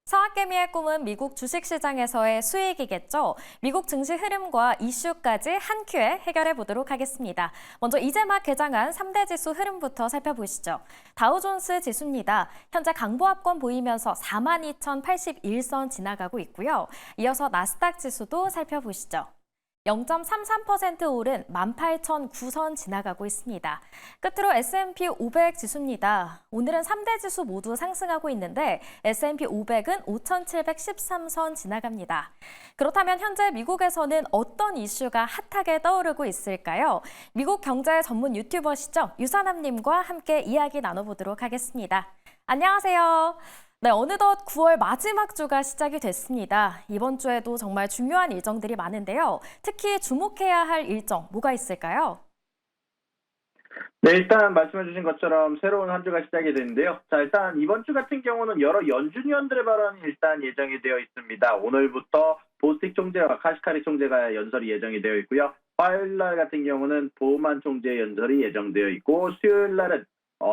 서학개미의 꿈은 미국 주식시장에서의 수익이겠죠. 미국 증시 흐름과 이슈까지 한 큐에 해결해 보도록 하겠습니다. 먼저 이제 막 개장한 3대 지수 흐름부터 살펴보시죠. 다우존스 지수입니다. 현재 강보합권 보이면서 42,081선 지나가고 있고요. 이어서 나스닥 지수도 살펴보시죠. 0.33% 오른 18,009선 지나가고 있습니다. 끝으로 S&P 500 지수입니다. 오늘은 3대 지수 모두 상승하고 있는데 S&P 500은 5,713선 지나갑니다. 그렇다면 현재 미국에서는 어떤 이슈가 핫하게 떠오르고 있을까요? 미국 경제 전문 유튜버시죠? 유산남님과 함께 이야기 나눠보도록 하겠습니다. 안녕하세요. 네, 어느덧 9월 마지막 주가 시작이 됐습니다. 이번 주에도 정말 중요한 일정들이 많은데요. 특히 주목해야 할 일정 뭐가 있을까요? 네, 일단 말씀해 주신 것처럼 새로운 한 주가 시작이 되는데요. 자, 일단 이번 주 같은 경우는 여러 연준위원들의 발언이 일단 예정이 되어 있습니다. 오늘부터 보스틱 총재와 카시카리 총재가 연설이 예정이 되어 있고요. 화요일 날 같은 경우는 보우만 총재의 연설이 예정되어 있고, 수요일 날은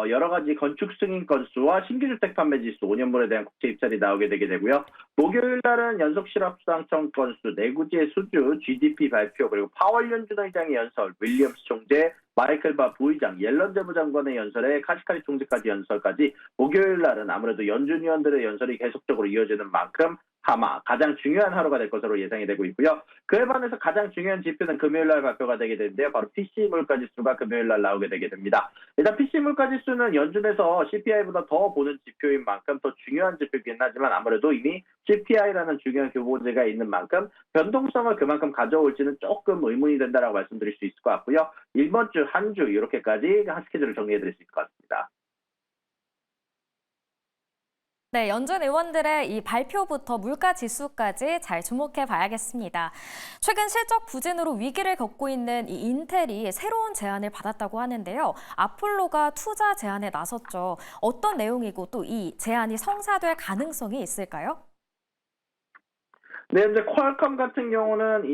여러 가지 건축 승인 건수와 신규 주택 판매 지수 5년물에 대한 국채 입찰이 나오게 되게 되고요. 목요일 날은 연속 실업 상청 건수, 내구재 수주, GDP 발표, 그리고 파월 연준 의장의 연설, 윌리엄스 총재, 마이클 바 부의장, 옐런 재무장관의 연설에 카시카리 총재까지 연설까지 목요일 날은 아무래도 연준 위원들의 연설이 계속적으로 이어지는 만큼 아마 가장 중요한 하루가 될 것으로 예상이 되고 있고요. 그에 반해서 가장 중요한 지표는 금요일 날 발표가 되게 되는데요. 바로 PC 물가지수가 금요일 날 나오게 되게 됩니다. 일단 PC 물가지수는 연준에서 CPI보다 더 보는 지표인 만큼 더 중요한 지표이긴 하지만 아무래도 이미 CPI라는 중요한 교보제가 있는 만큼 변동성을 그만큼 가져올지는 조금 의문이 된다라고 말씀드릴 수 있을 것 같고요. 이번 주, 한 주 이렇게까지 한 스케줄을 정리해 드릴 수 있을 것 같습니다. 네, 연준 의원들의 이 발표부터 물가 지수까지 잘 주목해 봐야겠습니다. 최근 실적 부진으로 위기를 겪고 있는 이 인텔이 새로운 제안을 받았다고 하는데요. 아폴로가 투자 제안에 나섰죠. 어떤 내용이고 또 이 제안이 성사될 가능성이 있을까요? 네, 현재 퀄컴 같은 경우는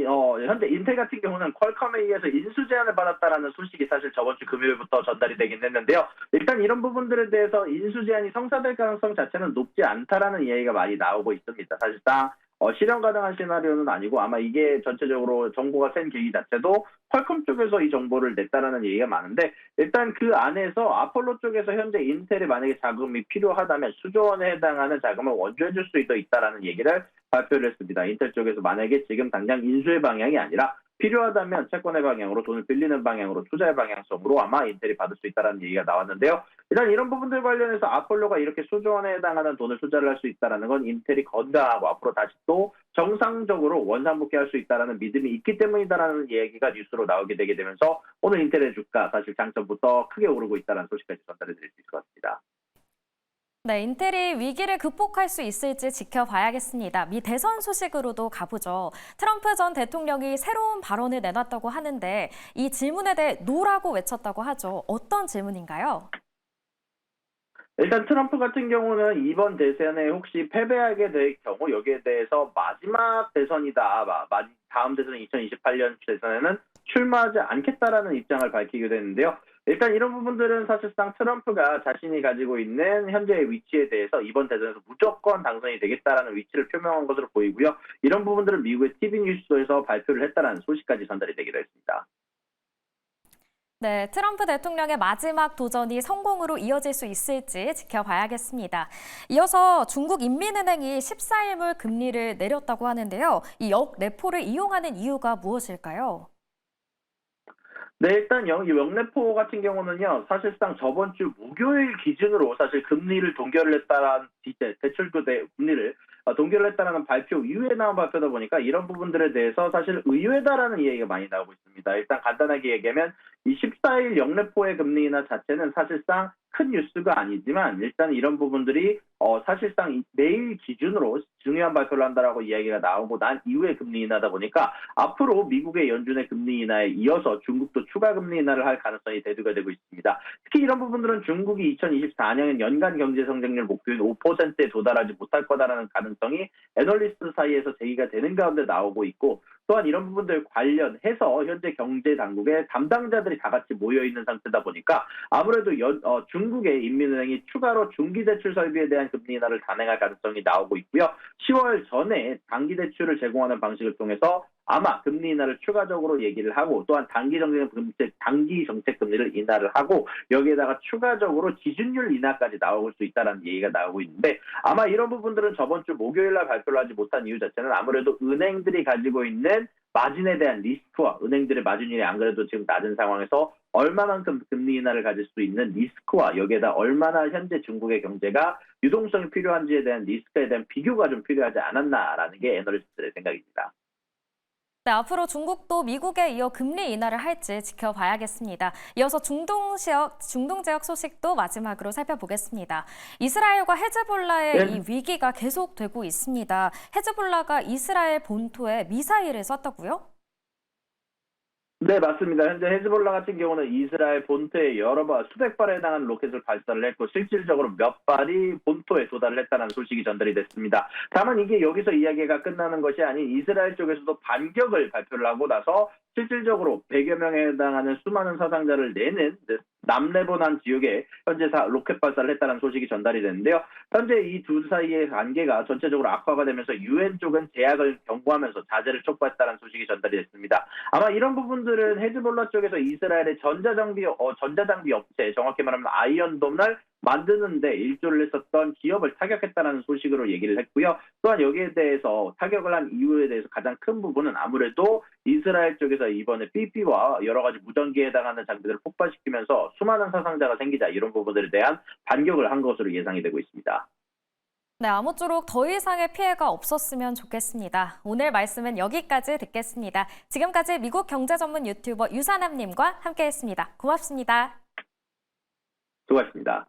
현재 인텔 같은 경우는 퀄컴에 의해서 인수 제안을 받았다라는 소식이 사실 저번 주 금요일부터 전달이 되긴 했는데요. 일단 이런 부분들에 대해서 인수 제안이 성사될 가능성 자체는 높지 않다라는 이야기가 많이 나오고 있습니다. 사실상 실현 가능한 시나리오는 아니고 아마 이게 전체적으로 정보가 센 계기 자체도 퀄컴 쪽에서 이 정보를 냈다라는 얘기가 많은데, 일단 그 안에서 아폴로 쪽에서 현재 인텔이 만약에 자금이 필요하다면 수조 원에 해당하는 자금을 원조해 줄 수 있다라는 얘기를 발표를 했습니다. 인텔 쪽에서 만약에 지금 당장 인수의 방향이 아니라 필요하다면 채권의 방향으로, 돈을 빌리는 방향으로, 투자의 방향성으로 아마 인텔이 받을 수 있다는 얘기가 나왔는데요. 일단 이런 부분들 관련해서 아폴로가 이렇게 수조 원에 해당하는 돈을 투자를 할 수 있다는 건 인텔이 건강하고 앞으로 다시 또 정상적으로 원상복귀할 수 있다는 믿음이 있기 때문이다라는 얘기가 뉴스로 나오게 되게 되면서 오늘 인텔의 주가 사실 장점부터 크게 오르고 있다는 소식까지 전달해 드릴 수 있을 것 같습니다. 네, 인텔이 위기를 극복할 수 있을지 지켜봐야겠습니다. 미 대선 소식으로도 가보죠. 트럼프 전 대통령이 새로운 발언을 내놨다고 하는데 이 질문에 대해 노라고 외쳤다고 하죠. 어떤 질문인가요? 일단 트럼프 같은 경우는 이번 대선에 혹시 패배하게 될 경우 여기에 대해서 마지막 대선이다. 다음 대선 2028년 대선에는 출마하지 않겠다라는 입장을 밝히게 됐는데요. 일단 이런 부분들은 사실상 트럼프가 자신이 가지고 있는 현재의 위치에 대해서 이번 대선에서 무조건 당선이 되겠다라는 위치를 표명한 것으로 보이고요. 이런 부분들은 미국의 TV 뉴스에서 발표를 했다라는 소식까지 전달이 되기도 했습니다. 네, 트럼프 대통령의 마지막 도전이 성공으로 이어질 수 있을지 지켜봐야겠습니다. 이어서 중국 인민은행이 14일물 금리를 내렸다고 하는데요. 이 역레포를 이용하는 이유가 무엇일까요? 네, 일단 이 영래포 같은 경우는요, 사실상 저번 주 목요일 기준으로 사실 금리를 동결을 했다라는, 대출도 금리를 동결을 했다라는 발표 이후에 나온 발표다 보니까 이런 부분들에 대해서 사실 의외다라는 이야기가 많이 나오고 있습니다. 일단 간단하게 얘기하면 이 14일 영래포의 금리 인하 자체는 사실상 큰 뉴스가 아니지만 일단 이런 부분들이 사실상 내일 기준으로 중요한 발표를 한다라고 이야기가 나오고 난 이후에 금리 인하다 보니까 앞으로 미국의 연준의 금리 인하에 이어서 중국도 추가 금리 인하를 할 가능성이 대두가 되고 있습니다. 특히 이런 부분들은 중국이 2024년 연간 경제 성장률 목표인 5%에 도달하지 못할 거다라는 가능성이 애널리스트 사이에서 제기가 되는 가운데 나오고 있고, 또한 이런 부분들 관련해서 현재 경제 당국의 담당자들이 다 같이 모여 있는 상태다 보니까 아무래도 중국의 인민은행이 추가로 중기대출 설비에 대한 금리 인하를 단행할 가능성이 나오고 있고요. 10월 전에 단기대출을 제공하는 방식을 통해서 아마 금리 인하를 추가적으로 얘기를 하고 또한 단기 정책 금리를 인하를 하고 여기에다가 추가적으로 기준율 인하까지 나올 수 있다는 얘기가 나오고 있는데 아마 이런 부분들은 저번 주 목요일 날 발표를 하지 못한 이유 자체는 아무래도 은행들이 가지고 있는 마진에 대한 리스크와 은행들의 마진율이 안 그래도 지금 낮은 상황에서 얼마만큼 금리 인하를 가질 수 있는 리스크와 여기에다 얼마나 현재 중국의 경제가 유동성이 필요한지에 대한 리스크에 대한 비교가 좀 필요하지 않았나라는 게 애널리스트들의 생각입니다. 네, 앞으로 중국도 미국에 이어 금리 인하를 할지 지켜봐야겠습니다. 이어서 중동 지역 소식도 마지막으로 살펴보겠습니다. 이스라엘과 헤즈볼라의 네. 이 위기가 계속되고 있습니다. 헤즈볼라가 이스라엘 본토에 미사일을 쐈다고요? 네, 맞습니다. 현재 헤즈볼라 같은 경우는 이스라엘 본토에 수백 발에 해당하는 로켓을 발사를 했고 실질적으로 몇 발이 본토에 도달을 했다는 소식이 전달이 됐습니다. 다만 이게 여기서 이야기가 끝나는 것이 아닌 이스라엘 쪽에서도 반격을 발표를 하고 나서 실질적으로 100여 명에 해당하는 수많은 사상자를 내는 남레바논 지역에 현재 로켓 발사를 했다는 소식이 전달이 됐는데요. 현재 이 두 사이의 관계가 전체적으로 악화가 되면서 유엔 쪽은 제약을 경고하면서 자제를 촉구했다는 소식이 전달이 됐습니다. 아마 이런 부분들은 헤즈볼라 쪽에서 이스라엘의 전자장비 업체, 정확히 말하면 아이언돔을 만드는데 일조를 했었던 기업을 타격했다는 소식으로 얘기를 했고요. 또한 여기에 대해서 타격을 한 이유에 대해서 가장 큰 부분은 아무래도 이스라엘 쪽에서 이번에 PP와 여러 가지 무전기에 해당하는 장비들을 폭발시키면서 수많은 사상자가 생기자 이런 부분들에 대한 반격을 한 것으로 예상이 되고 있습니다. 네, 아무쪼록 더 이상의 피해가 없었으면 좋겠습니다. 오늘 말씀은 여기까지 듣겠습니다. 지금까지 미국 경제 전문 유튜버 유산남님과 함께했습니다. 고맙습니다. 수고하셨습니다.